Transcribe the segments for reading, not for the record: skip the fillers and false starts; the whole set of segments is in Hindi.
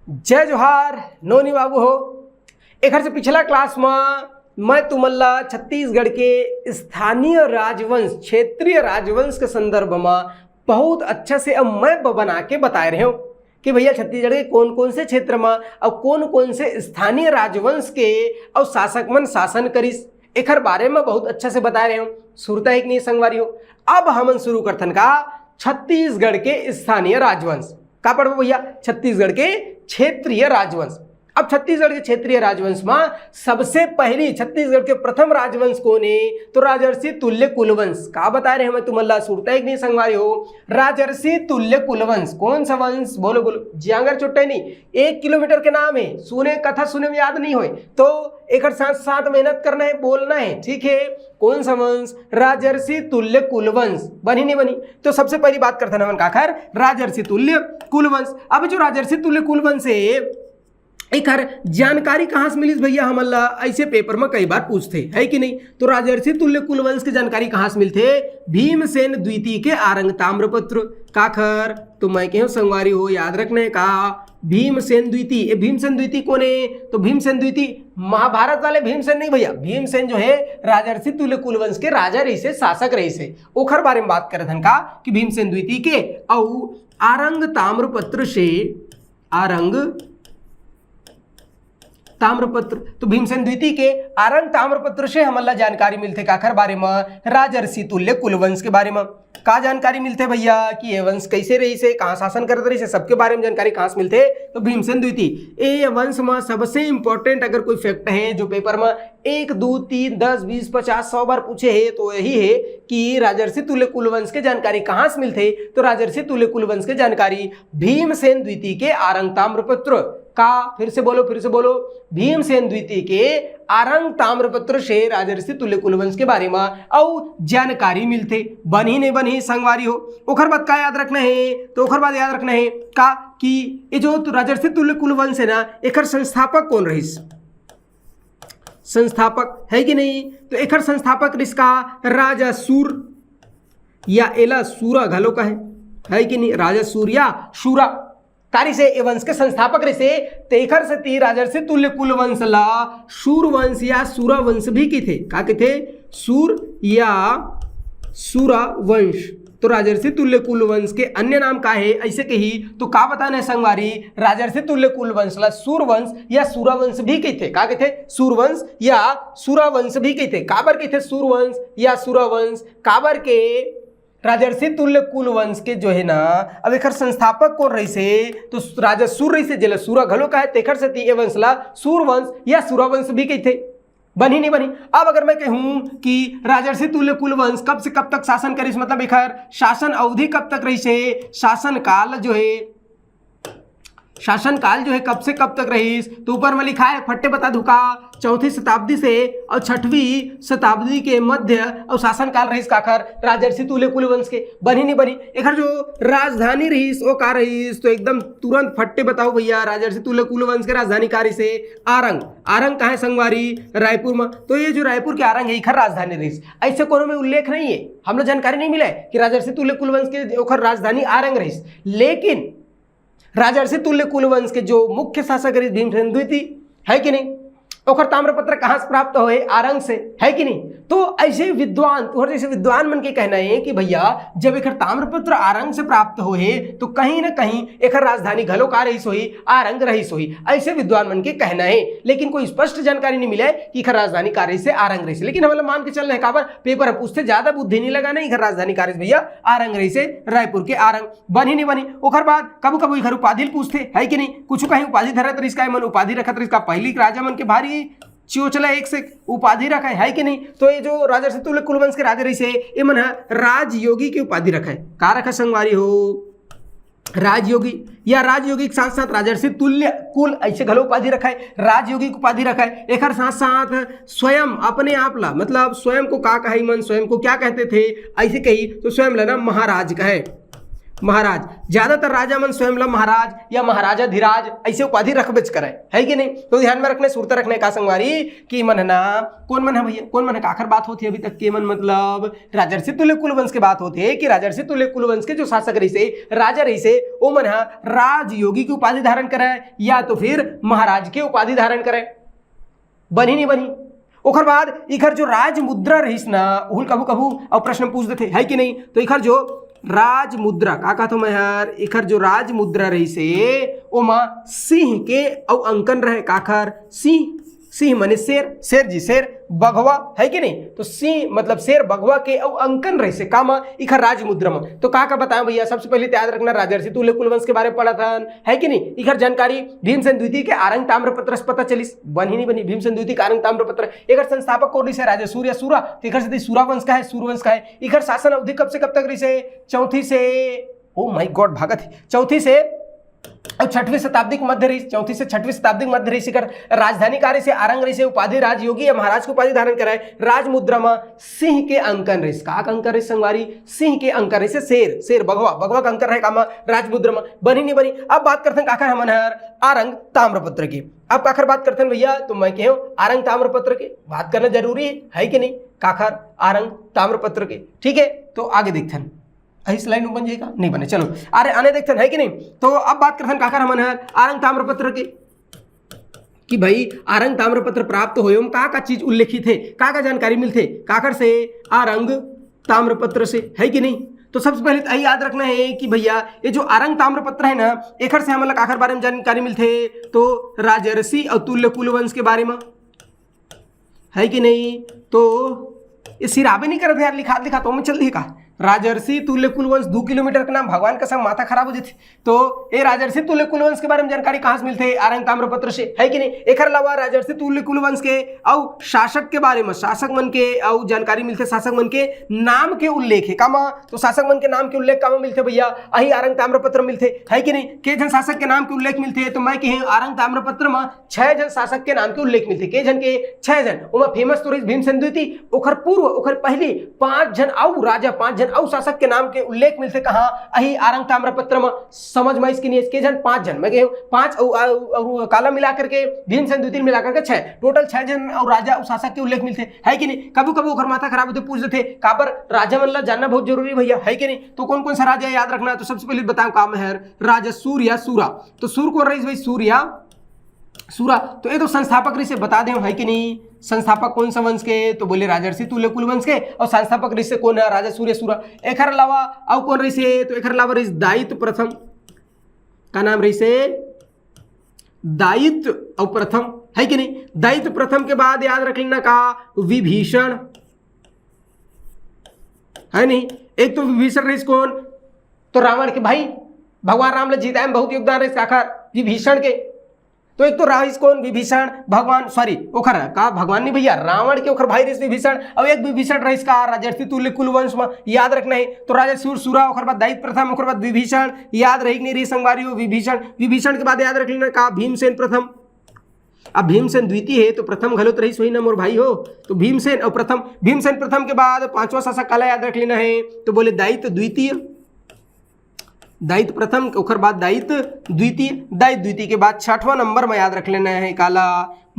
जय जोहार नोनी बाबू हो। एक से पिछला क्लास में मैं तुमल्ला छत्तीसगढ़ के स्थानीय राजवंश क्षेत्रीय राजवंश के संदर्भ में बहुत अच्छा से अब मैं बना के बता रहे हूँ कि भैया छत्तीसगढ़ के कौन कौन से क्षेत्र में और कौन कौन से स्थानीय राजवंश के और शासक मन शासन करिस एक बारे में बहुत अच्छा से बता रहे हूँ। सुरता एक नहीं संगवारी हो। अब हम शुरू करथन का छत्तीसगढ़ के स्थानीय राजवंश का पढ़ो भैया छत्तीसगढ़ के क्षेत्रीय राजवंश। अब छत्तीसगढ़ के क्षेत्रीय राजवंश में सबसे पहली छत्तीसगढ़ के प्रथम राजवंश कौन है तो राजर्षि तुल्य कुलवंश का बता रहे हैं तुम्हारा सुरता एक नहीं संगवारी हो। राजर्षि तुल्य कुलवंश कौन सा वंश बोलो बोलो जियांगर चुट्टे नहीं 1 किलोमीटर के नाम है सुने कथा सुने में याद नहीं हो तो एक साथ साथ मेहनत करना है बोलना है ठीक है। कौन सा वंश राजर्षि तुल्य कुलवंश बनी नहीं बनी तो सबसे पहली बात करते हैं काखर राजर्षि तुल्य कुलवंश। अब जो राजर्षि तुल्य कुलवंश है एक जानकारी कहाँ से मिली भैया हमला ऐसे पेपर में कई बार पूछते है कि नहीं तो राजर्षि तुल्य कुलवंश की जानकारी कहाँ से मिलते भीमसेन द्वितीय के आरंग ताम्रपत्र काखर तो मैं कहूँ संगवारी हो याद रखने का भीमसेन द्वितीय कौन है तो भीमसेन द्वितीय महाभारत वाले भीमसेन नहीं भैया भीमसेन जो है राजर्षि तुल्य कुलवंश के राजा रही से शासक रही से ओखर बारे में बात करे का कि भीमसेन द्वितीय के और आरंग ताम्रपत्र से आरंग ताम्रपत्र तो भीमसेन द्वितीय के आरंग ताम्रपत्र से हमला जानकारी मिलते काखर बारे में राजर्षि तुल्य कुलवंश के बारे में का जानकारी मिलते भैया कि ये वंश कैसे रही से कहाँ शासन करते रही से सबके बारे में जानकारी कहाँ से मिलते तो भीमसेन द्वितीय ये वंश में सबसे इंपॉर्टेंट अगर कोई फैक्ट है जो पेपर में 1 2 3 10 20 50 100 बार पूछे है तो यही है कि राजर्षि तुल्य कुलवंश के जानकारी कहाँ से मिलते तो राजर्षि तुल्य कुलवंश के जानकारी भीमसेन द्वितीय के आरंग ताम्रपत्र का फिर से बोलो भीमसेन द्वितीय के आरंग ताम्रपत्र से राजर्षि तुल्य कुलवंश के बारे में और जानकारी मिलते बनी नहीं बनी संगवारी हो। ओखर बात का याद रखना है तो ओखर बात याद रखना है का कि ये जो राजर्षि तुल्य कुलवंश है ना एकर संस्थापक कौन रहीस संस्थापक है कि नहीं तो एकर संस्थापक रिसका राजा सूर या एला सूरा घलो का है कि नहीं राजा सूर या शूरा कारी से ए वंश के संस्थापक रहे तेखर से ती राजर्षि तुल्य कुलवंश ला शूर वंश या सूरा वंश भी की थे का थे सूर या सूरा वंश तो राजर्षि तुल्य कुलवंश के अन्य नाम का है ऐसे कही तो का बताना है संगवारी राजर्षि तुल्य कुलवंश ला सूरवंश या सूरावंश भी कहते का कहते सूरवंश या सूरावंश भी कहते काबर कहते सूरवंश या सूरावंश काबर के राजर्षि तुल्य कुलवंश के जो है ना अब एक संस्थापक कौन रही से तो राजा सूर रही से जेला सूरा घलो का है तेखर से ती वंश ला सूरवंश या सूरावंश भी कहते बनी नहीं बनी। अब अगर मैं कहूं कि राजर्षि तुल्य कुलवंश कब से कब तक शासन करिस मतलब एक शासन अवधि कब तक रही से शासन काल जो है कब से कब तक रहीस तो ऊपर में लिखा है फट्टे बता दूका 4वीं शताब्दी से और 6वीं शताब्दी के मध्य और शासन काल रहीस काखर राजर्षि तुल्य कुलवंश के बनी नहीं बनी। एक जो राजधानी रहीस वो का रहीस तो एकदम तुरंत फट्टे बताओ भैया राजर्षि तुल्य कुलवंश के राजधानी का रही से आरंग कहाँ है संगवारी रायपुर में तो ये जो रायपुर के आरंग है इखर राजधानी रहीस ऐसे कोनो में उल्लेख नहीं है हम लोग जानकारी नहीं मिला है कि राजर्षि तुल्य कुलवंश के ओखर राजधानी आरंग रहीस लेकिन राजर्षि तुल्य कुलवंश के जो मुख्य शासक है भीमसेन द्वितीय है कि नहीं ओखर ताम्रपत्र कहाँ से प्राप्त हो आरंग से है कि नहीं तो ऐसे विद्वान और जैसे विद्वान मन के कहना है कि भैया जब एक ताम्रपत्र आरंग से प्राप्त हो तो कहीं ना कहीं एक राजधानी घलो का रही सोई आरंग रही सोई ऐसे विद्वान मन के कहना है लेकिन कोई स्पष्ट जानकारी नहीं मिला है कि इखर राजधानी का रही से आरंग रही से लेकिन हम लोग मान के चल रहे काबर पेपर पूछते ज्यादा बुद्धि नहीं लगाना इखर राजधानी का रही भैया आरंग रही से रायपुर के आरंग बनी नहीं बनी। ओखर बाद कबू कबू इखर उपाधि पूछते है कि नहीं कुछ कहीं उपाधि धरत रही इसका मन उपाधि रखत रही पहली राजा मन के भारी चियोचला एक से उपाधि रखा है कि नहीं तो ये जो राजर्षि तुल्य कुलवंश के राजा रही से ये मन राजयोगी की उपाधि रखा है का रखा संगवारी हो राजयोगी या राजयोगी के साथ साथ राजर्षि तुल्य कुल ऐसे घलो उपाधि रखा है राजयोगी की उपाधि रखा है एक साथ साथ स्वयं अपने आप ला मतलब स्वयं को का कहे मन स्वयं को क्या कहते थे ऐसे कही तो स्वयं लेना महाराज कहे महाराज। ज्यादातर राजा मन स्वयं ला महाराज या महाराजा धीराज ऐसे उपाधि रखबेच करे, है कि नहीं। तो ध्यान में रखने सुरता रखने का संगवारी कि मन है ना कौन मन है भैया, कौन मन है काखर बात होती है अभी तक के मन मतलब राजर्षि तुल्य कुलवंश के बात होती है कि राजर्षि तुल्य कुलवंश के जो शासक रही से राजा रही से वो मन है राजयोगी की उपाधि धारण करे या तो फिर महाराज के उपाधि धारण करे, बनी नहीं बनी। ओकर बाद इखर जो राज मुद्रा रहीस ना उहुल कभू कभू और प्रश्न पूछ देते, है कि नहीं। तो इखर जो राज मुद्रा का कहता मैं यार, इखर जो राज मुद्रा रही से ओमा सिंह के औ अंकन रहे, काखर सिंह, सिंह माने शेर, शेर जी शेर, बघवा, है कि नहीं। तो सिंह मतलब शेर बघवा के औ अंकन रही से कामा इखर राज मुद्रा में। तो का बताएं भैया, सबसे पहले याद रखना राजर्षि तुल्य कुलवंश के बारे में पढ़ा था, है कि नहीं। इखर जानकारी भीमसेन द्वितीय के आरंग ताम्रपत्र से पता चलिस, बनी नहीं बनी भीमसेन द्वितीय के आरंग ताम्रपत्र। इखर संस्थापक कौन रही राजा सूर्य सूरा, तो इखर से सूरावंश का है, सूर्यवंश का है। इखर शासन अवधि कब से कब तक रही से, चौथी से, ओ माय गॉड भागत है, चौथी से और 6वीं शताब्दी के मध्य रही, चौथी से 6वीं शताब्दी के मध्य रही शिखर। राजधानी कार्य से आरंग रही से उपाधि राजयोगी या महाराज की उपाधि धारण कराए। राज मुद्रा में सिंह के अंकन रही, का अंकन रही संगवारी, सिंह के अंकन रही से शेर, शेर बघवा, बघवा का अंकन रहे कामा राज मुद्रा में, बनी नहीं बनी। अब बात करते हैं काखर हमन हर आरंग ताम्रपत्र की। अब काखर बात करते हैं भैया, तो मैं कहूं आरंग ताम्रपत्र की बात करना जरूरी है कि नहीं, काखर आरंग ताम्रपत्र की, ठीक है। तो आगे देखते हैं स्लाइड बन जाएगा, नहीं बने, चलो अरे आने देखते हैं, है कि नहीं। तो अब बात करते हैं काकर हमन है आरंग ताम्रपत्र की कि भाई आरंग ताम्रपत्र प्राप्त हो का चीज उल्लेखित है, का जानकारी मिलते काकर से, आरंग ताम्रपत्र से, है कि नहीं। तो सबसे पहले तो याद रखना है कि भैया ये जो आरंग ताम्रपत्र है ना, एखर से हमन काकर बारे में जानकारी मिलते, तो राजर्षि और तुल्य कुलवंश के बारे में, है कि नहीं। तो ये सिराबे नहीं करते यार, लिखा लिखा तो मैं चल का राजर्षि तुल्य कुलवंश 2 किलोमीटर का नाम, भगवान का सब माथा खराब हो जाती। तो ये राजर्षि तुल्य कुलवंश के बारे में जानकारी कहां से मिलते, आरंग ताम्रपत्र से, है कि नहीं। एक अलावा राजर्षि तुल्य कुलवंश के और शासक के बारे में, शासक मन के और जानकारी मिलते, शासक मन के नाम के उल्लेख है कामा, तो शासक मन के नाम के उल्लेख कामा मिलते भैया, अही आरंग ताम्रपत्र मिलते, है कि नहीं। के जन शासक के नाम के उल्लेख मिलते, तो मैं कहे आरंग ताम्रपत्र में 6 जन शासक के नाम के उल्लेख मिलते, के जन के 6 जन, उमा फेमस तो भीमसेन द्वितीय, ओखर पूर्व ओखर पहली 5 जन और राजा, 5 जन और शासक के नाम के उल्लेख मिलते कहां, अही आरंग ताम्रपत्र में। समझ में इसकी नहीं, के जन 5 जन, मैं कहूं 5 और काला मिलाकर के भीमसेन द्वितीय मिलाकर के 6, टोटल 6 जन और राजा और शासक के उल्लेख मिलते, है कि नहीं। कभी कभी ओखर माथा खराब होते पूछ देते काबर राजा मन ला जानना बहुत जरूरी भैया, है कि नहीं। तो कौन कौन सा राजा याद रखना है, तो सबसे पहले बताऊं काम है राजा सूर्य सूरा। तो सूर्य कौन रही भाई, सूर्य सूरा। तो ये तो संस्थापक से बता दें, है कि नहीं। संस्थापक कौन सा वंश के, तो बोले राजर्षि तुल्य कुलवंश के, और संस्थापक रही से कौन है, राजा सूर्य सूरा। एक अलावा और कौन रही से, तो एक अलावा रही दायित्व प्रथम का नाम रही से दायित्व और प्रथम, है कि नहीं। दायित्व प्रथम के बाद याद रख लेना का विभीषण, है नहीं। एक तो विभीषण रही कौन, तो रावण के भाई, भगवान राम ने जीता में बहुत योगदान रही आखिर विभीषण के। तो एक तो राइस कौन, विभीषण, भगवान सॉरी ओखर का भगवान नहीं भैया, रावण के ओखर भाई रही विभीषण, और एक विभीषण रही का राजर्षि तुल्य कुलवंश में, याद रखना है। तो राजा सूर सूरा, ओखर बाद दायित्व प्रथम, ओखर बाद विभीषण, याद रही नहीं रही संगवारी हो विभीषण। विभीषण के बाद याद रख लेना का भीमसेन प्रथम। अब भीमसेन द्वितीय है तो प्रथम घलोत रही सोई ना मोर भाई हो, तो भीमसेन और प्रथम। भीमसेन प्रथम के बाद 5वां शासक काला याद रख लेना है, तो बोले दायित्व द्वितीय, दायित्व प्रथम, ओखर बाद दायित्व द्वितीय, दायित्व द्वितीय के बाद 6वां नंबर में याद रख लेना है काला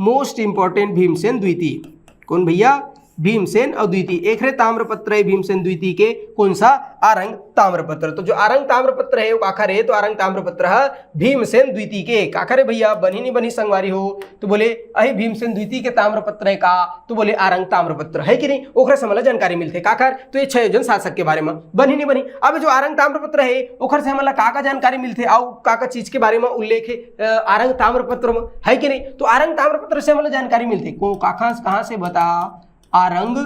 मोस्ट इंपॉर्टेंट भीमसेन द्वितीय। कौन भैया, भीमसेन और द्वितीय। एक है ताम्रपत्र है भीमसेन द्वितीय के, कौन सा, आरंग ताम्रपत्र। तो जो आरंग ताम्रपत्र है वो काखर है, तो आरंग ताम्रपत्र है भीमसेन द्वितीय के, काखर है भैया, बनी नहीं बनी संगवारी हो, तो बोले अही भीमसेन द्वितीय के ताम्रपत्र है का, तो बोले आरंग ताम्रपत्र, है कि नहीं। ओखरे से हमला जानकारी मिलते काखर, तो ये 6 जन शासक के बारे में, बनी नहीं बनी। अब जो आरंग ताम्रपत्र है ओखर से हमला का जानकारी मिलते, और का चीज के बारे में उल्लेख है आरंग ताम्रपत्र में, है कि नहीं। तो आरंग ताम्रपत्र से हमला जानकारी मिलते को कहां से बता, आरंग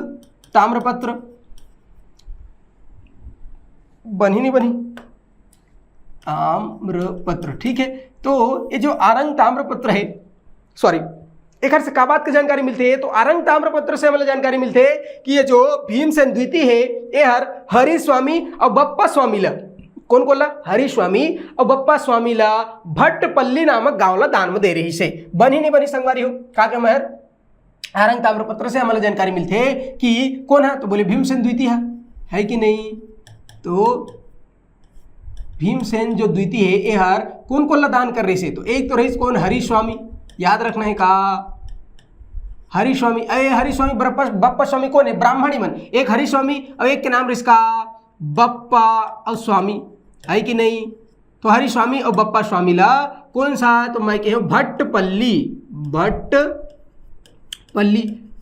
ताम्रपत्र, बनी नहीं बनी, ताम्रपत्र, ठीक है। तो ये जो आरंग ताम्रपत्र है, सॉरी एक से का बात की जानकारी मिलती है, तो आरंग ताम्रपत्र से हमें जानकारी मिलती है कि ये जो भीमसेन द्वितीय है ये हरि स्वामी और बप्पा स्वामी ला, कौन कोला, हरि स्वामी और बप्पा स्वामी ला भट्टपल्ली नामक गांव ला दान में दे रही से, बनी नहीं बनी संगवारी हो। का महर आरंग ताम्रपत्र से हमें जानकारी मिलती है कि कौन है, तो बोले भीमसेन द्वितीय है कि नहीं। तो भीमसेन जो द्वितीय है ये हर कौन कौन ला दान कर रही से, तो एक तो रही कौन, हरिस्वामी, याद रखना है का हरिस्वामी। अरे हरिस्वामी बप्पा स्वामी कौन है, ब्राह्मणी मन, एक हरिस्वामी और एक के नाम इसका बप्पा और स्वामी है कि नहीं। तो हरिस्वामी और बप्पा स्वामी ला कौन सा, तो मैं कह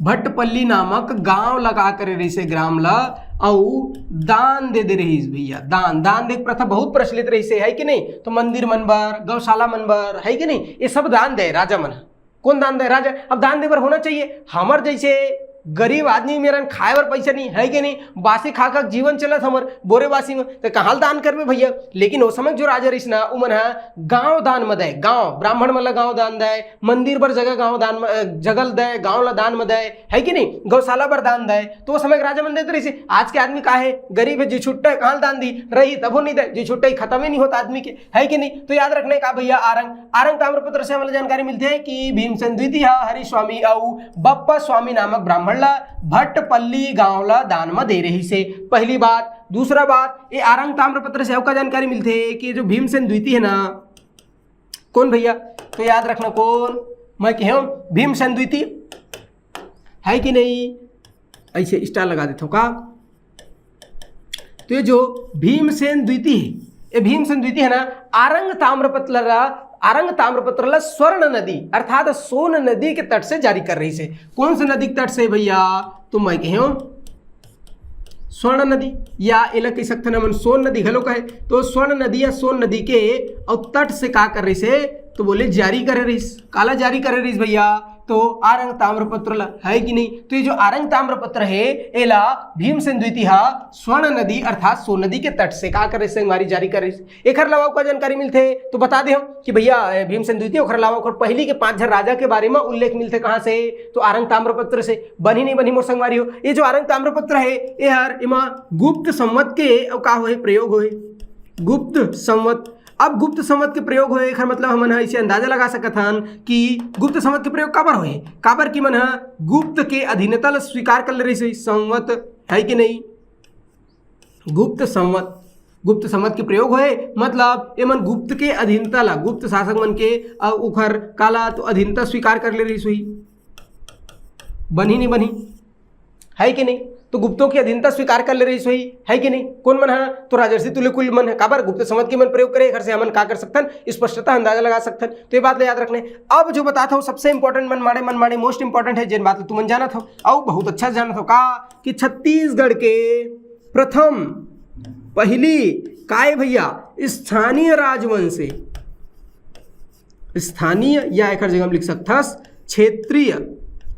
भट्टपल्ली नामक गांव लगा कर रही से ग्राम ला और दान दे रही भैया। दान दे प्रथा बहुत प्रचलित रही से है कि नहीं। तो मंदिर मनबर, गौशाला मनबर है कि नहीं, ये सब दान दे राजा मन। कौन दान दे, राजा। अब दान देवर होना चाहिए हमर जैसे गरीब आदमी, मेरा खाए बर पैसा नहीं है कि नहीं, बासी खा खा जीवन चलत हमर बोरे बासी में, तो कहाँ दान करबे भैया। लेकिन वो समय जो राजा रहीस ना, उमन गांव दान में दे, गांव ब्राह्मण मन ला गांव दान दे, मंदिर बर जगह गांव दान जगल दे, गांव ला दान में दे है कि नहीं, गौशाला बर दान दे। तो वो समय राजा मन देते रही। आज के आदमी का है गरीब है, जी छुट्टा कहाँ दान दी रही तब नहीं दे, जी छुट्टा खत्म ही नहीं होता आदमी के, है कि नहीं। तो याद रखने का भैया आरंग ताम्रपत्र से हमें जानकारी मिलती है कि भीमसेन द्वितीय हरिस्वामी और बप्पा स्वामी नामक ब्राह्मण ला भट्टपल्ली गांव ला दान में दे रही से, पहली बात। दूसरा बात, ये आरंग ताम्रपत्र से आपका जानकारी मिलती है कि जो भीमसेन द्वितीय है ना, कौन भैया, तो याद रखना कौन, मैं कहूं भीमसेन द्वितीय है कि नहीं, ऐसे स्टार लगा देता हूं का। तो ये जो भीमसेन द्वितीय है, ये भीमसेन द्वितीय है ना, आरंग ताम्रपत्र स्वर्ण नदी अर्थात सोन नदी के तट से जारी कर रही से। कौन से नदी के तट से भैया, तो मैं कहूं स्वर्ण नदी, या इला कह सकते ना मन सोन नदी घलो कहे, तो स्वर्ण नदी या सोन नदी के और तट से का कर रही से, तो बोले जारी कर रही, काला जारी कर रही भैया। तो आरंग ताम्रपत्र है कि नहीं। तो ये जो आरंग ताम्रपत्र है एला भीमसेन द्वितीय स्वर्ण नदी अर्थात सोन नदी के तट से का करे संगवारी जारी करे। एक अलावा का जानकारी मिलते तो बता दे हम कि भैया भीमसेन द्वितीय और अलावा पहली के 5 राजा के बारे में उल्लेख मिलते कहाँ से, तो आरंग ताम्रपत्र से। बनी नहीं बनी मोर संगवारी हो, ये जो आरंग ताम्रपत्र है ये हर इमा गुप्त संवत के का हो प्रयोग हो, गुप्त संवत। अब गुप्त संवत के प्रयोग होए मतलब हमन इसे अंदाजा लगा सकत हन कि गुप्त संवत के प्रयोग काबर होए, काबर की मन गुप्त के अधीनता ला स्वीकार कर ले रही संवत है कि नहीं। गुप्त संवत के प्रयोग होए मतलब ये मन गुप्त के अधीनता ला, गुप्त शासक मन के उखर काला तो अधीनता स्वीकार कर ले रही सुई, बनी नहीं बनी है कि नहीं। तो गुप्तों की अधीनता स्वीकार कर ले रही सोई है कि नहीं। कौन मन है, तो राजर्षि तुल्य कुल मन है, काबर गुप्त संवत के मन प्रयोग करे, घर से हमन का कर सकतन, स्पष्टता अंदाजा लगा सकतन। तो ये बात याद रखने। अब जो बताता हूँ सबसे इंपॉर्टेंट मन माड़े मोस्ट इंपॉर्टेंट है, जिन बात तुम जाना था और बहुत अच्छा जाना था का कि छत्तीसगढ़ के प्रथम पहली काय भैया स्थानीय राजवंश से, स्थानीय या एक जगह लिख सकता क्षेत्रीय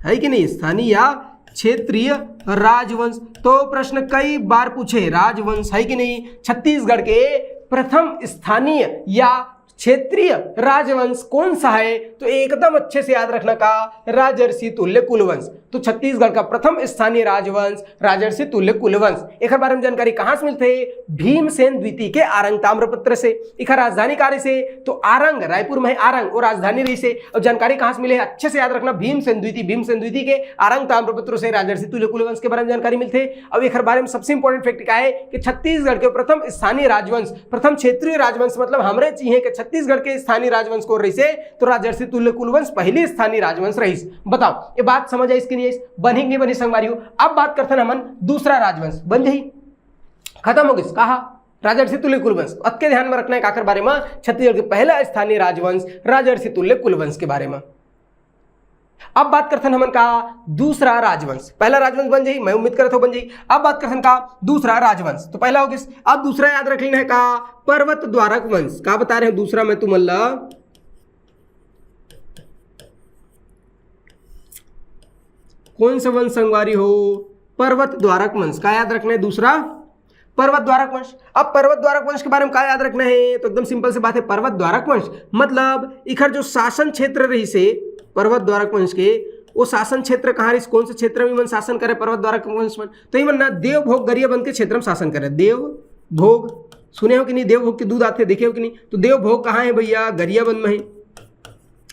है कि नहीं, स्थानीय या क्षेत्रीय राजवंश। तो प्रश्न कई बार पूछे, राजवंश है कि नहीं, छत्तीसगढ़ के प्रथम स्थानीय या क्षेत्रीय राजवंश कौन सा है, तो एकदम अच्छे से याद रखना का राजर्षि तुल्य कुलवंश। तो छत्तीसगढ़ का प्रथम स्थानीय राजवंश राजर्षि तुल्य कुलवंश। एक बारे में जानकारी कहां से मिलते है, भीमसेन द्वितीय के आरंग ताम्रपत्र से। एक राजधानी कार्य से, तो आरंग रायपुर में आरंग और राजधानी रही से। और जानकारी कहां से मिले अच्छे से याद रखना, भीमसेन द्वितीय के आरंग ताम्रपत्र से राजर्षि तुल्य कुलवंश के बारे में जानकारी मिलते है। अब एक बारे में सबसे इंपॉर्टेंट फैक्ट क्या है कि छत्तीसगढ़ के प्रथम स्थानीय राजवंश, प्रथम क्षेत्रीय राजवंश मतलब हमरे चाहिए कि छत्तीसगढ़ के स्थानीय राजवंश को रही से, तो राजर्षि तुल्य कुलवंश पहली स्थानीय राजवंश रही। बताओ ये बात समझ आई इसकी नहीं, बनी नहीं बनी संगवारियों। अब बात करते हैं हमन दूसरा राजवंश, बन जाई खत्म हो गई कहा राजर्षि तुल्य कुलवंश। अतके ध्यान में रखना है काकर बारे में, छत्तीसगढ़ के पहला स्थानीय राजवंश राजर्षि तुल्य कुलवंश के बारे में। अब बात करते हैं हमन का दूसरा राजवंश। पहला राजवंश बन जाई, मैं उम्मीद करता हूं बन जाई। अब बात करते हैं का दूसरा राजवंश, तो पहला हो गया। अब दूसरा याद रख लेना है का पर्वत द्वारक वंश। का बता रहे हैं दूसरा मैं तुमल्ला, कौन सा वंश संगवारी हो, पर्वत द्वारक वंश। का याद रखना है दूसरा पर्वत द्वारक वंश। अब पर्वत द्वारक वंश के बारे में क्या याद रखना है, तो एकदम सिंपल सी बात है, पर्वत द्वारक वंश मतलब इखर जो शासन क्षेत्र रही से पर्वत द्वारक वंश के, वो शासन क्षेत्र कहाँ रही, कौन से क्षेत्र में मन शासन करे पर्वत द्वारक वंश में, तो ये मन ना देवभोग गरियाबंद के क्षेत्र में शासन करे। देवभोग सुने हो कि नहीं, देवभोग के दूध आते देखे हो कि नहीं, तो देवभोग कहाँ है भैया, गरियाबंद में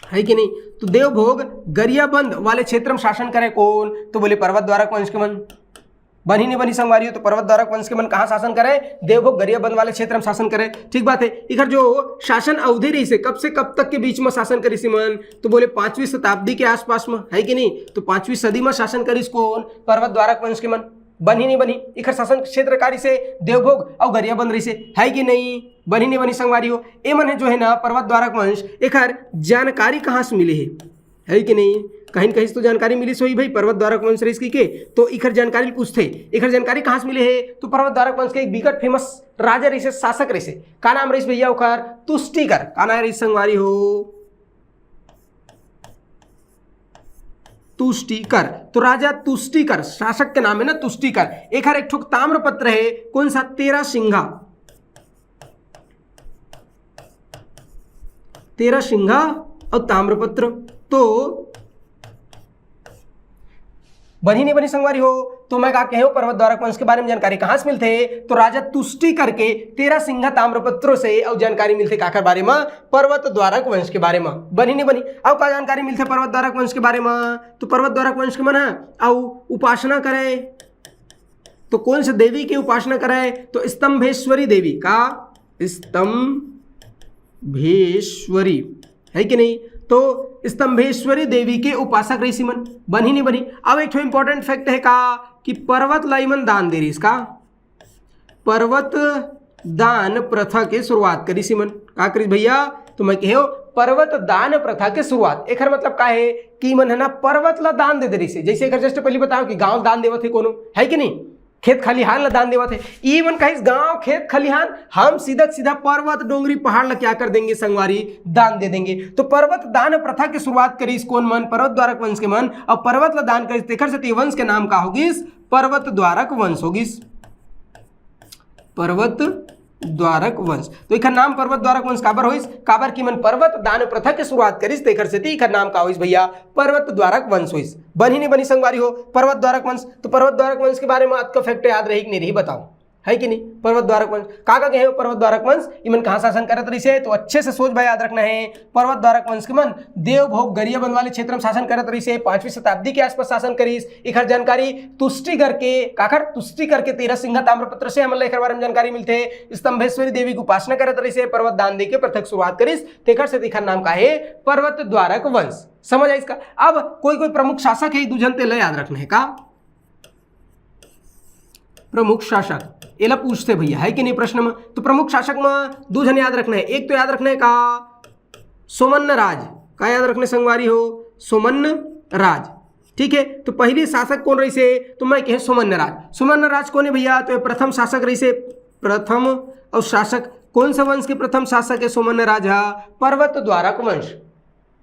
है कि नहीं। तो देवभोग गरियाबंद वाले क्षेत्र में शासन करे कौन, तो बोले पर्वत द्वारक वंश के मन, बनी नहीं बनी संगवारी हो तो पर्वत द्वारक वंश के मन कहाँ शासन करे, देवभोग गरियाबंद वाले क्षेत्र में शासन करे। ठीक बात है। इधर जो शासन अवधि रही से कब से कब तक के बीच में शासन करी सी मन, तो बोले 5वीं शताब्दी के आसपास में, है कि नहीं। तो 5वीं सदी में शासन करी कौन, पर्वत द्वारक वंश के मन। बनी नहीं बनी इखर शासन क्षेत्रकारी से देवभोग और गरियाबंद रही से, है कि नहीं। बनी नहीं बनी संगवारी हो ए मन है जो है ना पर्वत द्वारक वंश, एखर जानकारी कहाँ से मिले है कि नहीं। कहीं कहीं तो जानकारी मिली सोई भाई पर्वत द्वारक वंश रही की के, तो इखर जानकारी पूछते इखर जानकारी कहाँ से मिले है, तो पर्वत द्वारक वंश के एक बिकट फेमस राजा रही से, शासक रही से, का नाम रही भैया ओखर तुष्टिकर। का नाम रही संगवारी हो तुष्टिकर। तो राजा तुष्टिकर शासक के नाम है ना तुष्टिकर। एक हर एक ठुक ताम्रपत्र है कौन सा, 13 सिंघा, 13 सिंघा और ताम्रपत्र। तो बनी नहीं बनी संगवारी हो तो मैं कहा पर्वत द्वारक वंश के बारे में जानकारी कहां से मिलते, तो राजा तुष्टिकर के 13 सिंघा ताम्रपत्रों से और जानकारी मिलते काकर बारे में, पर्वत द्वारक वंश के बारे में। बनी नहीं बनी अब का जानकारी मिलते पर्वत द्वारक वंश के बारे में, तो पर्वत द्वारक वंश के मन है और उपासना करे तो कौन से देवी की उपासना करे, तो स्तंभेश्वरी देवी का, स्तंभेश्वरी, है कि नहीं। तो स्तंभेश्वरी देवी के उपासक रही सिमन। बनी नहीं बनी अब एक इंपॉर्टेंट फैक्ट है का कि पर्वत लाइमन दान दे रही, इसका पर्वत दान प्रथा के शुरुआत करी सिमन। का करी भैया, तो मैं कहो पर्वत दान प्रथा के शुरुआत एक मतलब का है कि मन है ना पर्वत ला दान दे रही से, जैसे एक जस्ट पहले बताओ कि गांव दान देवत है कोनो, है कि नहीं, खेत खलिहान ला दान देवत है। इवन कहीं गांव खेत खलिहान हम सीधा सीधा पर्वत डोंगरी पहाड़ ला क्या कर देंगे संगवारी, दान दे देंगे। तो पर्वत दान प्रथा की शुरुआत करी कौन मन, पर्वत द्वारक वंश के मन, और पर्वत ला दान करी तेखर से वंश के नाम का होगिस पर्वत द्वारक वंश होगिस, पर्वत द्वारक वंश। तो इखर नाम पर्वत द्वारक वंश काबर होइस, काबर की मन पर्वत दान प्रथा की शुरुआत करिस तेखर से इखर नाम का होइस भैया पर्वत द्वारक वंश होइस। बनी नहीं बनी संगवारी हो पर्वत द्वारक वंश। तो पर्वत द्वारक वंश के बारे में आपका फैक्ट याद रही कि नहीं रही बताओ, है कि नहीं। पर्वत द्वारक वंश का कहे हो पर्वत द्वारक वंश, इमन कहाँ शासन करत रही से, तो अच्छे से सोच भाई याद रखना है। पर्वत द्वारक वंश के मन देवभोग गरियाबंद वाले क्षेत्र में शासन करत रही से, 5वीं शताब्दी के आसपास शासन करीस। इखर जानकारी तुष्टिकर के काकर, तुष्टिकर के 13 सिंघा ताम्रपत्र से हमला इखर बारे में जानकारी मिलते। स्तंभेश्वरी देवी की उपासना करत रही से, पर्वत दान दे के प्रथा शुरुआत करीस तेखर से इखर नाम का है पर्वत द्वारक वंश। समझ आई इसका। अब कोई प्रमुख शासक है दूजन ते याद रखना है का, प्रमुख शासक एला पूछते भैया, है कि नहीं प्रश्न में। तो प्रमुख शासक में दो जन याद रखना है, एक तो याद रखना है का सोमन्न राज, का याद रखने संगवारी हो सोमन्न राज, ठीक है। तो पहली शासक कौन रही से, तो मैं कहे सोमन्न राज। सोमन्न राज कौन है भैया, तो प्रथम शासक रही से, प्रथम और शासक कौन सा वंश के प्रथम शासक है सोमन्न राज, पर्वत द्वारक वंश।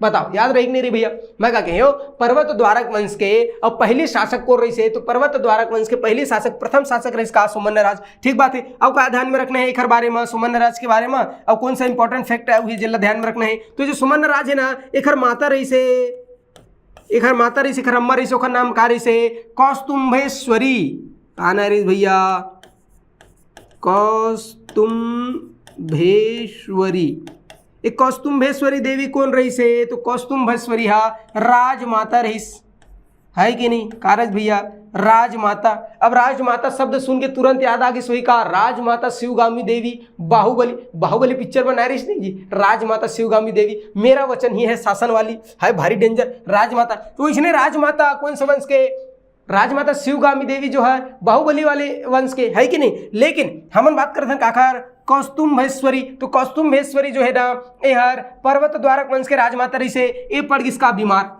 बताओ याद रही नहीं रही भैया, मैं क्या कहे हो पर्वत द्वारक वंश के और पहले शासक कौन रही से, तो पर्वत द्वारक वंश के पहले शासक प्रथम शासक रही का सोमन्न राज। ठीक बात है। अब का ध्यान में रखना है एक बारे में सोमन्न राज के बारे में, और कौन सा इंपॉर्टेंट फैक्ट है वही जिला ध्यान में रखना है। तो जो सोमन्न राज है ना एक माता रही से, एक माता रही से, एक अम्मा रही से, ओखर नाम का रही से कौस्तुंभेश्वरी। आना रही भैया कौस्तुंभेश्वरी। एक कौस्तुंभेश्वरी देवी कौन रही से, तो कौस्तुंभेश्वरी राजमाता रही, है कि नहीं। कारज भैया राजमाता। अब राजमाता शब्द सुन के तुरंत याद आ गई सोई का राजमाता शिवगामी देवी, बाहुबली पिक्चर में रही नहीं जी, राजमाता शिवगामी देवी, मेरा वचन ही है शासन वाली, है भारी डेंजर राजमाता। तो इसने राजमाता कौन सा वंश के, राजमाता शिवगामी देवी जो है बाहुबली वाले वंश के, है कि नहीं। लेकिन हम बात करते हैं काकर कौस्तुंभेश्वरी। तो कौस्तुंभेश्वरी जो है ना यह पर्वत द्वारक वंश के राजमाता रही से, ये पड़ किसका बीमार,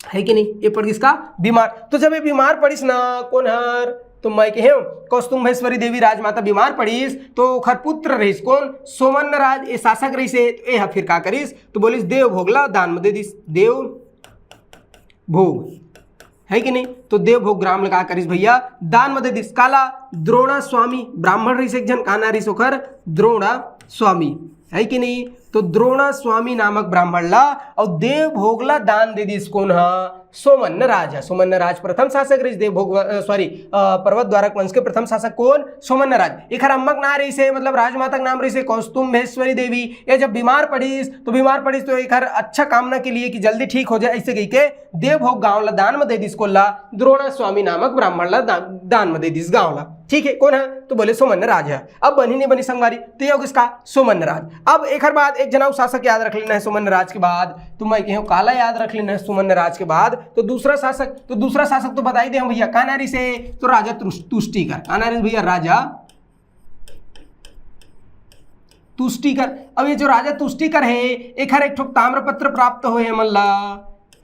है कि नहीं, ये पड़ किसका बीमार। तो जब ये बीमार पड़ीस ना कौन हर, तो मैं कहे कौस्तुंभेश्वरी देवी राजमाता बीमार पड़ीस, तो खर पुत्र रहीस कौन सोमन्न राज, ये शासक रही से, तो ये फिर का करीस, तो बोलिस देव भोगला दान में दे दिस, देव भोग, है कि नहीं। तो देव भोग ग्राम लगा करिस भैया दान में दे दिस। काला द्रोणा स्वामी ब्राह्मण रही से एक जन, काना रही सोखर द्रोणा स्वामी, है कि नहीं। तो द्रोणा स्वामी नामक ब्राह्मण ला और देव भोगला दान दे दिस कौन, सोमन राज है। सोमन राज प्रथम शासक रही देवभोग पर्वत द्वारक वंश के प्रथम शासक कौन? सोमन राज। एक अम्मक ना रही से मतलब राजमाता का नाम रही से कौस्तुम्भेश्वरी देवी। ये जब बीमार पड़ीस तो एक अच्छा कामना के लिए कि जल्दी ठीक हो जाए, ऐसे गई के देवभोग गाँव ला दान में दे दिस कोल्ला द्रोणा स्वामी नामक ब्राह्मण ला दान में दे दिस गाँव ला। ठीक है, कौन है? तो बोले सोमन राज है। अब बनी नहीं बनी संगवारी, तो ये किसका? सोमन राज। अब एक बात एक जनाव शासक याद रख लेना है सोमन राज के बाद, तो मैं कहूँ काला याद रख लेना है सोमन राज के बाद। तो दूसरा शासक तो बता ही दे भैया कानारी से, तो राजा तुष्टिकर। कानारी भैया राजा तुष्टिकर। अब ये जो राजा तुष्टिकर है एक ठो ताम्रपत्र प्राप्त हुए है मल्ला।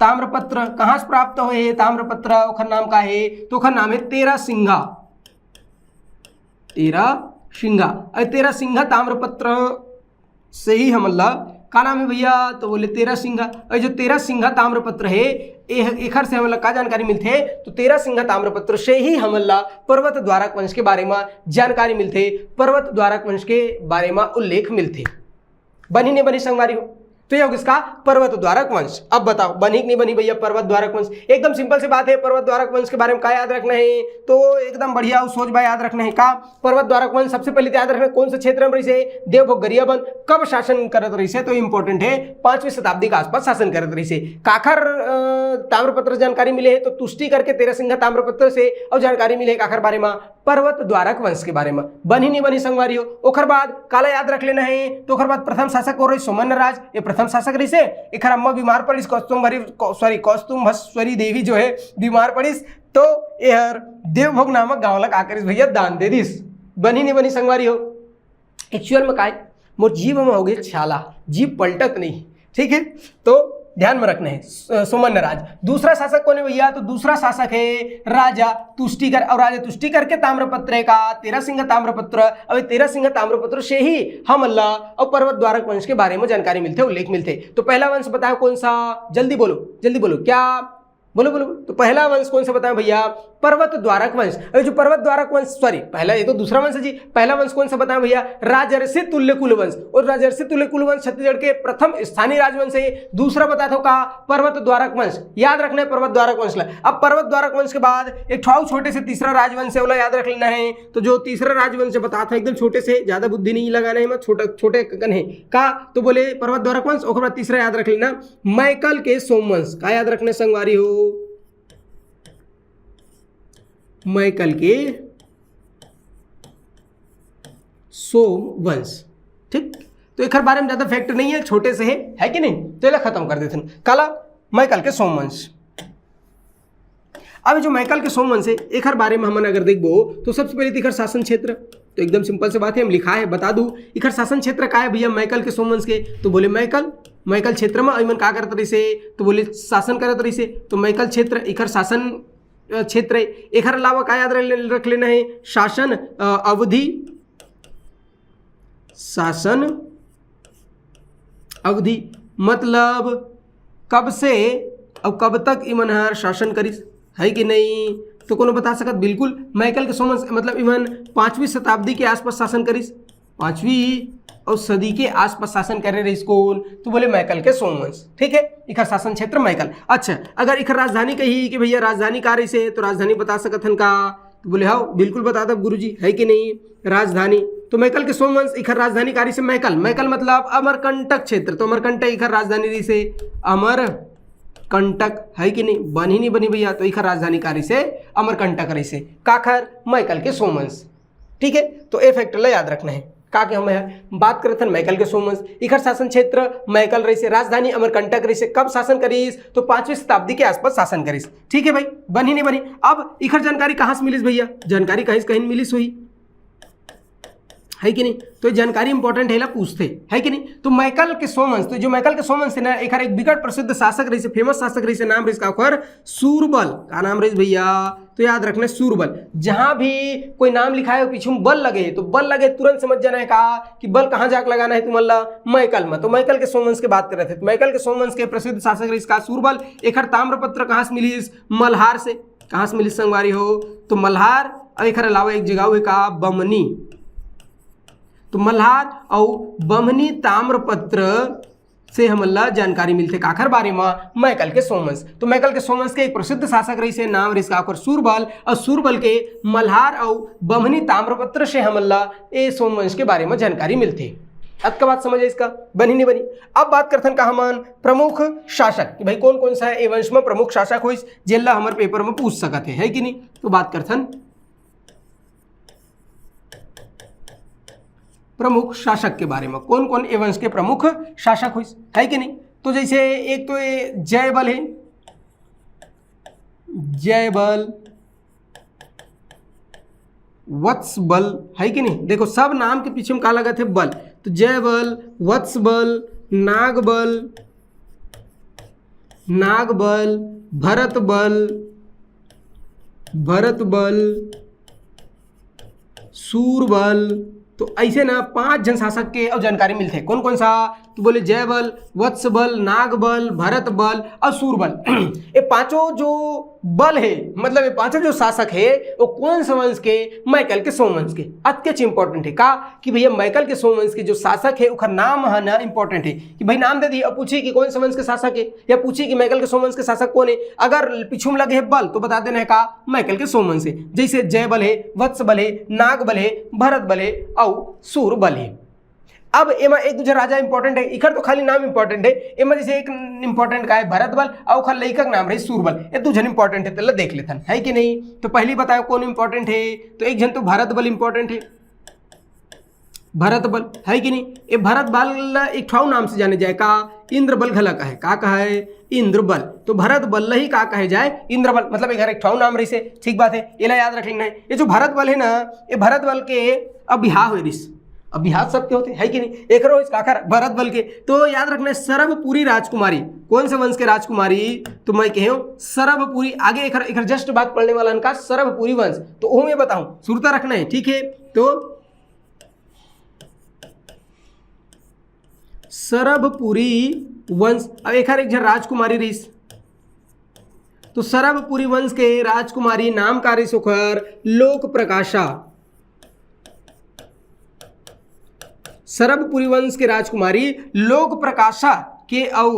ताम्रपत्र कहाँ से प्राप्त हुए? ताम्रपत्र ओखर नाम का है, तो ओखर नाम है तेरा सिंघा। तेरा सिंघा ताम्रपत्र से ही हमला का नाम है भैया? तो बोले तेरा सिंघा। और जो तेरा सिंघा ताम्रपत्र है एखर से हमला का जानकारी मिलते? तो तेरा सिंघा ताम्रपत्र से ही हमला पर्वत द्वारक वंश के बारे में जानकारी मिलते, पर्वत द्वारक वंश के बारे में उल्लेख मिलते। बनी नहीं बनी संगवारी हो, तो यह किसका? पर्वत द्वारक वंश। अब बताओ बनी कि नहीं बनी भैया पर्वत द्वारक वंश? एकदम सिंपल सी बात है। पर्वत द्वारक वंश के बारे में क्या याद रखना है? तो एकदम बढ़िया सोच भाई याद रखना है का पर्वत द्वारक वंश सबसे पहले याद रखना कौन से क्षेत्र में रही से? देवभोग गरियाबंद। कब शासन करत रही से? तो इंपॉर्टेंट है 5वीं शताब्दी के आसपास शासन करत रही से। काखर ताम्रपत्र जानकारी मिले है? तो तुष्टि करके तेरा सिंघा ताम्रपत्र से। और जानकारी मिले काखर बारे में? पर्वत द्वारक वंश के बारे में। बनी नहीं बनी संगवारी हो। ओखर बाद काला याद रख लेना है, तो ओखर बाद प्रथम शासक हो रही सोमन राज। ये प्रथम शासक रही से। एक अम्मा बीमार पड़ीस कौस्तुम्भेश्वरी देवी जो है बीमार पड़ीस, तो यह देवभोग नामक गाँव ला का करिस भैया दान दे दिस। बनी नहीं बनी संगवारी हो। एक्चुअल में का मोर जीव में हो गई छाला, जीव पलटत नहीं। ठीक है, तो ध्यान में रखना है सोमन राज। दूसरा शासक कौन है भैया? तो दूसरा शासक है राजा तुष्टिकर। और राजा तुष्टिकर के ताम्रपत्र का तेरा सिंह ताम्रपत्र। अब तेरा सिंह ताम्रपत्र से ही हम अल्लाह और पर्वत द्वारक वंश के बारे में जानकारी मिलते, उल्लेख मिलते। तो पहला वंश बताओ कौन सा? जल्दी बोलो क्या? बोलो। तो पहला वंश कौन सा बताएं भैया? पर्वत द्वारक वंश। जो पर्वत द्वारक वंश पहला, ये तो दूसरा वंश है जी। पहला वंश कौन सा बताएं भैया? राजर्षि तुल्य कुल वंश। और राजर्षि तुल्य कुल वंश छत्तीसगढ़ के प्रथम स्थानीय राजवंश है। दूसरा बता दो का पर्वत द्वारक वंश। याद रखना है पर्वत द्वारक वंश। अब पर्वत द्वारक वंश के बाद एक छोटे से तीसरा राजवंश है, वाला याद रख लेना है। तो जो तीसरा राजवंश बता था एकदम छोटे से, ज्यादा बुद्धि नहीं लगाना है, छोटे कन है का। तो बोले पर्वत द्वारक वंश। और तीसरा याद रख लेना मैकल के सोमवंश। का याद रखना संगवारी हो? मैकल के सोमवंश। ठीक, तो एक बारे में ज्यादा फैक्ट नहीं है, छोटे से है कि नहीं? तो खत्म कर देते हैं काला मैकल के सोमवंश। अब जो मैकल के सोमवंश है एक बारे में हम अगर देखो तो सबसे पहले इखर शासन क्षेत्र, तो एकदम सिंपल से बात है, हम लिखा है बता दूं। इखर शासन क्षेत्र का है भैया मैकल के सोमवंश के? तो बोले मैकल क्षेत्र में अमन का करत रही से? तो बोले शासन करत रही से। तो मैकल क्षेत्र इखर शासन क्षेत्र। एक अलावा क्या याद रख लेना है? शासन अवधि मतलब कब से और कब तक इमन हर शासन करिस, है कि नहीं? तो कौन बता सकत? बिल्कुल मैकल के सोमवंश मतलब इमन 5वीं शताब्दी के आसपास शासन करिस। 5वीं और सदी के आसपास शासन कर रहे कौन? तो बोले मैकल के सोमवंश। ठीक है, इखर शासन क्षेत्र मैकल। अच्छा, अगर इखर राजधानी कही कि भैया राजधानी का रही से, तो राजधानी बता सकत हन का? तो बोले हाँ बिल्कुल बता दो गुरुजी, है कि नहीं? राजधानी तो मैकल के सोमवंश इखर राजधानी कारी से मैकल मतलब अमरकंटक क्षेत्र। तो अमरकंटक इखर राजधानी रही से अमरकंटक, है कि नहीं? बनी नहीं बनी भैया? तो इखर राजधानी कारी से अमरकंटक रही से काखर मैकल के सोमवंश। ठीक है, तो ए फैक्टर ला याद रखना है का कि हम बात करते हैं मैकल के सोमवंश। इखर शासन क्षेत्र मैकल रही से, राजधानी अमरकंटक रही से। कब शासन करीस? तो 5वीं शताब्दी के आसपास शासन करीस। ठीक है भाई, बनी नहीं बनी? अब इखर जानकारी कहाँ से मिलीस भैया? जानकारी कहीं मिलीस हुई, है कि नहीं? तो जानकारी इंपॉर्टेंट है, पूछते है कि नहीं? तो मैकल के सोमवंश, तो जो मैकल के सोमवंश है ना एक विकट प्रसिद्ध शासक रही से, फेमस शासक रही से, नाम रही इसका सूरबल। का नाम रही भैया? तो याद रखना सूरबल। जहां भी कोई नाम लिखा है पीछे में बल लगे, तो बल लगे तुरंत समझ जाना है कहा कि बल कहां जाकर लगाना है तुम्हारा? मैकल में। तो मैकल के सोमवंश की बात कर रहे थे। तो मैकल के सोमवंश के प्रसिद्ध शासक रही इसका सूरबल। एक ताम्रपत्र कहां से मिली? मल्हार से। कहां से मिली संगवारी हो? तो मल्हार। और एक अलावा एक जगह हुई का बमनी। तो मल्हार और बमनी ताम्रपत्र से हमला जानकारी मिलते काखर बारे में मैकल के सोमवंश। तो मैकल के सोमवंश के एक प्रसिद्ध शासक रही से नाम रही काकर सूरबल, और सूरबल के मल्हार और बमनी ताम्रपत्र से हमला ए सोमवंश के बारे में जानकारी मिलती। अब का बात समझे इसका बनी नहीं बनी। अब बात करथन का हमन प्रमुख शासक कि भाई कौन कौन सा ए वंश में प्रमुख शासक हो जेला हमारे पेपर में पूछ सकते है कि नहीं। तो बात करथन प्रमुख शासक के बारे में, कौन कौन ए वंश के प्रमुख शासक हो है कि नहीं। तो जैसे एक तो ये जयबल है, जयबल, वत्सबल है कि नहीं। देखो सब नाम के पीछे में का लगा थे बल, तो जयबल, वत्सबल, नागबल, नागबल, भरतबल, भरतबल, सूरबल। तो ऐसे ना 5 जन शासक के और जानकारी मिलते हैं। कौन कौन सा, तो बोले जयबल, वत्सबल, नागबल, भरतबल और सूरबल। ये पांचों जो बल है, मतलब ये पांचों जो शासक है वो कौन से वंश के, मैकल के सोमवंश के। अत्यंत इंपॉर्टेंट है का कि भैया मैकल के सोमवंश के जो शासक है उसका नाम है ना इंपॉर्टेंट है कि भाई नाम दे दी और पूछी कि कौन से वंश के शासक है, या पूछी कि मैकल के सोमवंश के शासक कौन है। अगर पीछू में लगे है बल तो बता देना है का मैकल के सोमवंश है। जैसे जयबल है, वत्सबल है, नागबल है, भरतबल है और सूरबल है। अब एमा एक दूसरे राजा इंपॉर्टेंट है, इखर तो खाली नाम इंपॉर्टेंट है। एमा जैसे एक इंपॉर्टेंट का है भरतबल और खाली लड़का का नाम रही सूरबल, ये दो जन इंपॉर्टेंट है, तो देख लेथन है कि नहीं। तो पहली बताओ कौन इंपॉर्टेंट है, तो एक जन तो भरतबल इंपॉर्टेंट है, भरतबल है कि नहीं। ये भरतबल एक ठाव नाम से जाने जाए का इंद्रबल घला का है, का कहा है इंद्रबल। तो भरतबल ही का कहे जाए इंद्रबल, मतलब एक ठाव नाम रही से, ठीक बात है, ये याद रख लेना है। ये जो भरतबल है ना, ये भरतबल के अब बिहार हुए रिस, अब बिहार सबके होते है कि नहीं। एक रोज काकर भरतबल के, तो याद रखना है सरभपुरी राजकुमारी, कौन से वंश के राजकुमारी, तो मैं कहूं सरभपुरी। आगे एक जस्ट बात पढ़ने वाला इनका सरभपुरी वंश, तो वो मैं बताऊं सुरता रखना है, ठीक है। तो सरभपुरी वंश, अब एक जन राजकुमारी रही, तो सरभपुरी वंश के राजकुमारी नाम का रही सुखर लोक प्रकाशा। सरभपुरी वंश के राजकुमारी लोक प्रकाशा के औ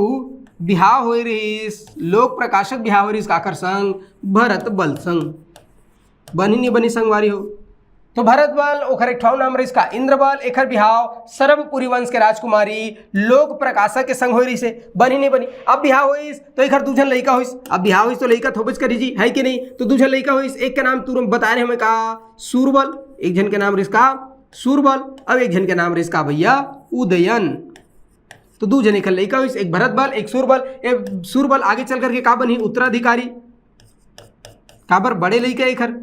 बिहाव हो रही, लोक प्रकाशक बिहाव हो रही काकर संग भरतबल संग, बनी नहीं बनी संगवारी हो। तो भरतबल ओखर एक ठाव नाम रही इसका इंद्रबल, एखर बिहाव सरभपुरी वंश के राजकुमारी लोक प्रकाशक के संग हो रही से, बनी नहीं बनी। अब बिहाव होइस तो एक दू जन लड़का होइस, अब बिहाव होइस तो लड़का थोबच करी जी है कि नहीं। तो दू जन लड़का होइस, एक का नाम तुरंत बता रहे हमें का सूरबल, एक जन के नाम रही इसका सूरबल, अब एक जन के नाम रही इसका भैया उदयन। तो दो जने का लड़का हुई, एक भरतबल एक सूरबल। सूरबल आगे चल करके का बनी उत्तराधिकारी, काबर बड़े लड़का एखर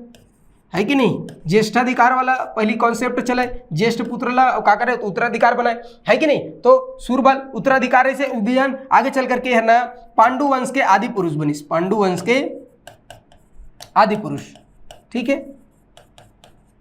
है कि नहीं, ज्येष्ठाधिकार वाला पहली कॉन्सेप्ट चले, ज्येष्ठ पुत्र ला का करे तो उत्तराधिकार बनाए है कि नहीं। तो सूरबल उत्तराधिकारी से उदयन आगे चल करके है ना पांडु वंश के आदि पुरुष बनिस, पांडु वंश के आदि पुरुष, ठीक है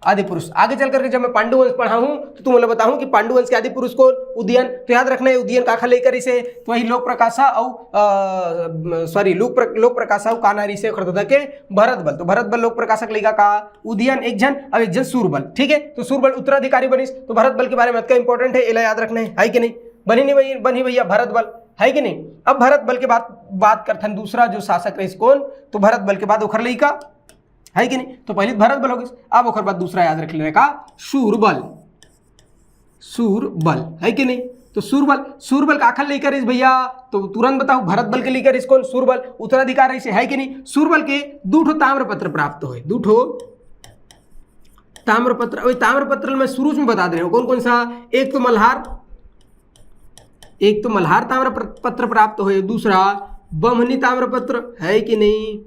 आदि पुरुष। आगे चल करके जब मैं पांडु वंश पढ़ा हूं तो तुम्हें बताऊं कि पांडु वंश के आदि पुरुष कौन, उदयन। तो याद रखना है उदयन काखा लेकर इसे, तो वही लोक प्रकाशा और सॉरी लोक प्रकाशा का नारी से खरदा के भरतबल। तो भरतबल लोक प्रकाशक लेगा का उदयन एक जन, अब एक जन सूरबल, ठीक है। तो सूरबल उत्तराधिकारी बनिस, तो भरतबल के बारे में अत्यंत इंपॉर्टेंट है, इला याद रखना है कि नहीं। बनी नहीं बनी भैया भरतबल है कि नहीं। अब भरतबल के बाद बात करथन दूसरा जो शासक रही कौन, तो भरतबल के बाद ओखर लइका है कि नहीं। तो पहले भरतबल हो गई, अब ओखर बाद दूसरा याद रख लेने का सूरबल, सूरबल है कि नहीं। तो सूरबल का आखिर लेकर इस भैया, तो तुरंत बताओ भरतबल के लेकर इस कौन सूरबल उत्तराधिकारी से है कि नहीं। सूरबल के दूठो ताम्रपत्र प्राप्त हुए, दूठो ताम्रपत्र। वही ताम्रपत्र में शुरू में बता दे रहे हो कौन कौन सा, एक तो मल्हार ताम्रपत्र प्राप्त हुए, दूसरा बमनी ताम्रपत्र है कि नहीं,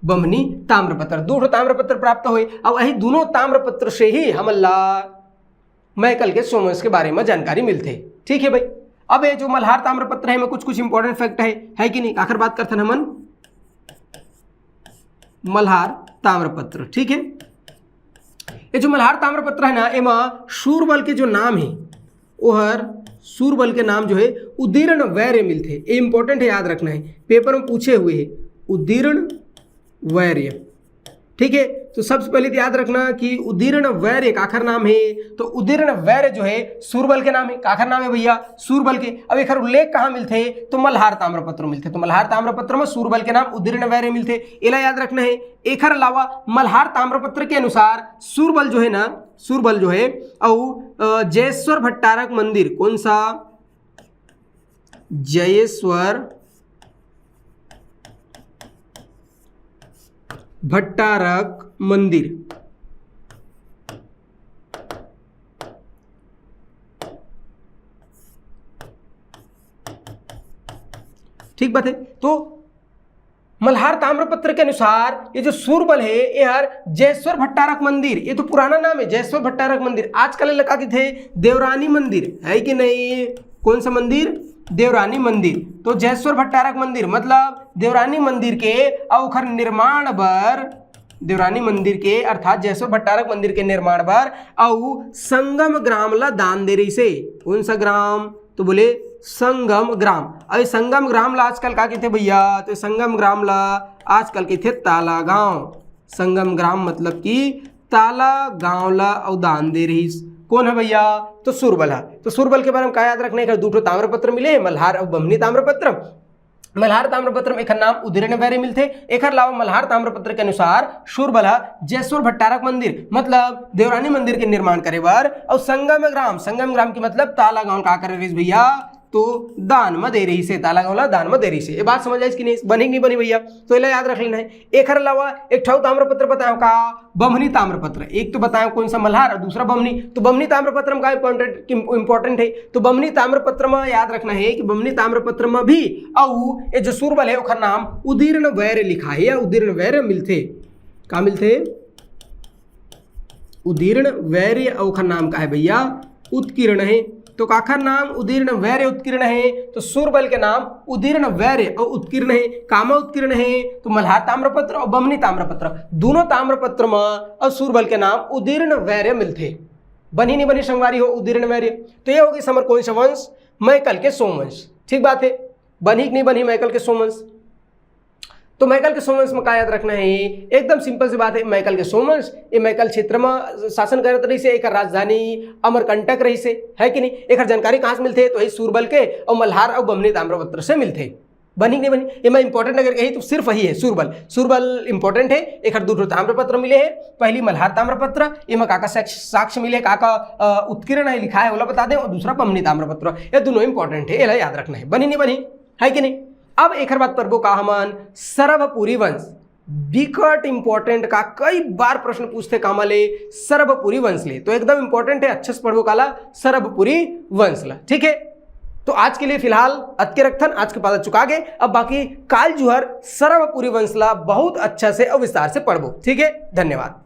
बमनी ताम्रपत्र, दो ताम्रपत्र प्राप्त हुए। अब यही दोनों ताम्रपत्र से ही हमला मैकल के सोमवंश के बारे में जानकारी मिलते, ठीक है भाई। अब ये जो मल्हार ताम्रपत्र है में कुछ इंपॉर्टेंट फैक्ट है कि नहीं। आखिर बात करते हैं हमन मल्हार ताम्रपत्र, ठीक है। ये जो मल्हार ताम्रपत्र है ना, एमा सूरबल के जो नाम है ओहर सूरबल के नाम जो है उदीर्ण वैर्य मिलते, ये इंपॉर्टेंट है, याद रखना है, पेपर में पूछे हुए है उदीर्ण वैर्य, ठीक है। तो सबसे पहले तो याद रखना कि उदीर्ण वैर्य का आखर नाम है, तो उदीर्ण वैर्य जो है सूरबल के नाम है। का आखर नाम है भैया सूरबल के। अब एक उल्लेख कहाँ मिलते, तो मल्हार ताम्रपत्र मिलते, तो मल्हार ताम्रपत्र में सूरबल के नाम उदीर्ण वैर्य मिलते, इला याद रखना है। एक अलावा मल्हार ताम्रपत्र के अनुसार सूरबल जो है ना, सूरबल जो है और जयेश्वर भट्टारक मंदिर, कौन सा, जयेश्वर भट्टारक मंदिर, ठीक बात है। तो मल्हार ताम्रपत्र के अनुसार ये जो सूरबल है ये हर जयेश्वर भट्टारक मंदिर, ये तो पुराना नाम है जयेश्वर भट्टारक मंदिर, आजकल लगा के थे देवरानी मंदिर, है कि नहीं, कौन सा मंदिर, देवरानी मंदिर। तो जयेश्वर भट्टारक मंदिर मतलब देवरानी मंदिर के अवखर निर्माण बर, देवरानी मंदिर के अर्थात जयेश्वर भट्टारक मंदिर के निर्माण बर और संगम ग्राम ला दान दे रही से, कौन सा ग्राम, तो बोले संगम ग्राम। अरे संगम ग्राम ला आजकल का कहते भैया, तो संगम ग्राम ला आजकल कहते ताला गांव, संगम ग्राम मतलब कि ताला गांव ला और दान दे रही, कौन है भैया, तो सूरबल है। तो सूरबल के बारे में क्या याद रखने का, दूठो ताम्रपत्र मिले, मल्हार और बमनी ताम्रपत्र। मल्हार ताम्रपत्र में एक नाम उदीर्ण वैर्य मिलते, एक अलावा मल्हार ताम्रपत्र के अनुसार सूरबल जयेश्वर भट्टारक मंदिर मतलब देवरानी मंदिर के निर्माण करे बार, और संगम ग्राम, संगम ग्राम की मतलब ताला गांव का करे भैया, तो दान में दे रही से, ताला गांव दान में दे रही से। ये बात समझ आई कि नहीं, बनी नहीं बनी भैया, तो इला याद रख लेना है। एक अलावा एक ठो ताम्रपत्र बताओ का, बमनी ताम्रपत्र, एक तो बताओ कौन सा मल्हार और दूसरा बमनी। तो बमनी ताम्रपत्र में का इंपॉर्टेंट है, तो बमनी ताम्रपत्र में याद रखना है कि बमनी ताम्रपत्र में भी और ये जो सूरबल है उसका नाम उदीर्ण वैर्य लिखा है, या उदीर्ण वैर्य मिलते, का मिलते, उदीर्ण वैर्य और का नाम का है भैया उत्कीर्ण है। तो काखर नाम उदीर्ण वैर्य उत्कीर्ण है, तो सूरबल के नाम उदीर्ण वैर्य और उत्कीर्ण है। कामा उत्कीर्ण है, तो मल्हार ताम्रपत्र और बमनी ताम्रपत्र दोनों ताम्रपत्र में और सूरबल के नाम उदीर्ण वैर्य मिलते। बनी नहीं बनी संगवारी हो उदीर्ण वैर्य, तो ये होगी समर कौन सा वंश, मैकल के सोमवंश, ठीक बात है। बनी नहीं बनी मैकल के सोमवंश, तो मैकल के सोमवंश में क्या याद रखना है, एकदम सिंपल सी बात है। मैकल के सोमवंश ये मैकल क्षेत्र में शासन करत रही से, एक राजधानी अमरकंटक रही से, है कि नहीं। एक जानकारी कहाँ से मिलते, तो ये सूरबल के और मल्हार और बमनी ताम्रपत्र से मिलते। बनी नहीं बनी, ये मैं इंपॉर्टेंट अगर कही तो सिर्फ वही है सूरबल, सूरबल इंपॉर्टेंट है। एक दूसरे ताम्रपत्र मिले हैं, पहली मल्हार ताम्रपत्र, ये में काका साक्ष्य मिले, काका उत्कीर्ण है लिखा है, वो बता दें, और दूसरा बमनी ताम्रपत्र, ये दोनों इंपॉर्टेंट है, ये याद रखना है। बनी नहीं बनी, है कि नहीं। अब एक बात पर वो कहा मन सरभपुरी वंश, बिकट इंपॉर्टेंट का, कई बार प्रश्न पूछते कामले सरभपुरी वंश ले, तो एकदम इंपॉर्टेंट है, अच्छे से पढ़ो काला सरभपुरी वंश ला, ठीक है। तो आज के लिए फिलहाल अतके रखथन, आज के पता चुका गए। अब बाकी काल जुहर सरभपुरी वंश ला बहुत अच्छा से और विस्तार से पढ़बो, ठीक है। धन्यवाद।